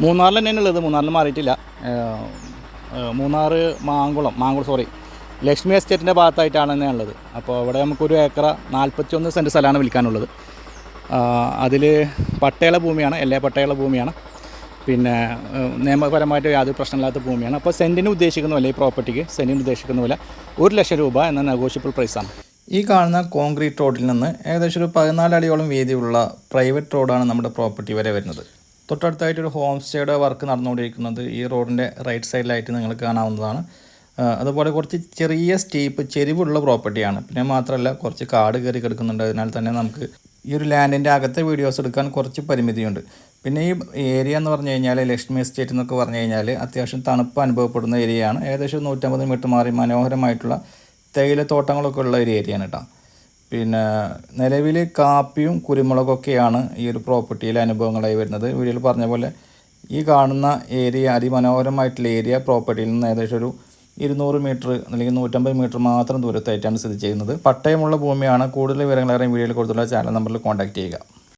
മൂന്നാറിൽ തന്നെയാണ് ഉള്ളത്. മൂന്നാറിൽ മാറിയിട്ടില്ല. മൂന്നാർ ലക്ഷ്മി എസ്റ്റേറ്റിൻ്റെ ഭാഗത്തായിട്ടാണ് തന്നെ ഉള്ളത്. അപ്പോൾ അവിടെ നമുക്കൊരു ഏക്കർ 41 സെൻറ്റ് സ്ഥലമാണ് വിൽക്കാനുള്ളത്. അതിൽ പട്ടയുള്ള ഭൂമിയാണ്, എല്ലാ പട്ടയുള്ള ഭൂമിയാണ്. പിന്നെ നിയമപരമായിട്ട് യാതൊരു പ്രശ്നമില്ലാത്ത ഭൂമിയാണ്. അപ്പോൾ സെൻറ്റിന് ഉദ്ദേശിക്കുന്ന വില, ഈ പ്രോപ്പർട്ടിക്ക് സെൻറ്റിന് ഉദ്ദേശിക്കുന്ന വില 1 ലക്ഷം രൂപ എന്ന നെഗോഷ്യബിൾ പ്രൈസാണ്. ഈ കാണുന്ന കോൺക്രീറ്റ് റോഡിൽ നിന്ന് ഏകദേശം ഒരു 14 അടിയോളം വീതിയുള്ള പ്രൈവറ്റ് റോഡാണ് നമ്മുടെ പ്രോപ്പർട്ടി വരെ വരുന്നത്. തൊട്ടടുത്തായിട്ടൊരു ഹോം സ്റ്റേയുടെ വർക്ക് നടന്നുകൊണ്ടിരിക്കുന്നത് ഈ റോഡിൻ്റെ റൈറ്റ് സൈഡിലായിട്ട് നിങ്ങൾക്ക് കാണാവുന്നതാണ്. അതുപോലെ കുറച്ച് ചെറിയ സ്റ്റീപ്പ് ചെരിവുള്ള പ്രോപ്പർട്ടിയാണ്. പിന്നെ മാത്രമല്ല കുറച്ച് കാട് കയറി കിടക്കുന്നുണ്ട്. അതിനാൽ തന്നെ നമുക്ക് ഈ ഒരു ലാൻഡിൻ്റെ അകത്തെ വീഡിയോസ് എടുക്കാൻ കുറച്ച് പരിമിതിയുണ്ട്. പിന്നെ ഈ ഏരിയ എന്ന് പറഞ്ഞു കഴിഞ്ഞാൽ ലക്ഷ്മി എസ്റ്റേറ്റ് എന്നൊക്കെ പറഞ്ഞു കഴിഞ്ഞാൽ അത്യാവശ്യം തണുപ്പ് അനുഭവപ്പെടുന്ന ഏരിയയാണ്. ഏകദേശം 150 മീറ്റർ മാറി മനോഹരമായിട്ടുള്ള തേയിലത്തോട്ടങ്ങളൊക്കെ ഉള്ള ഒരു ഏരിയയാണ് കേട്ടോ. പിന്നെ നിലവിൽ കാപ്പിയും കുരുമുളകൊക്കെയാണ് ഈ ഒരു പ്രോപ്പർട്ടിയിലെ അനുഭവങ്ങളായി വരുന്നത്. വീഡിയോയിൽ പറഞ്ഞ പോലെ ഈ കാണുന്ന ഏരിയ അതിമനോഹരമായിട്ടുള്ള ഏരിയ പ്രോപ്പർട്ടിയിൽ നിന്ന് ഏകദേശം ഒരു 200 മീറ്റർ അല്ലെങ്കിൽ 150 മീറ്റർ മാത്രം ദൂരത്തായിട്ടാണ് സ്ഥിതി ചെയ്യുന്നത്. പട്ടയമുള്ള ഭൂമിയാണ്. കൂടുതൽ വിവരങ്ങൾ അറിയാൻ വീഡിയോയിൽ കൊടുത്തുള്ള ചാനൽ നമ്പറിൽ കോൺടാക്റ്റ് ചെയ്യുക.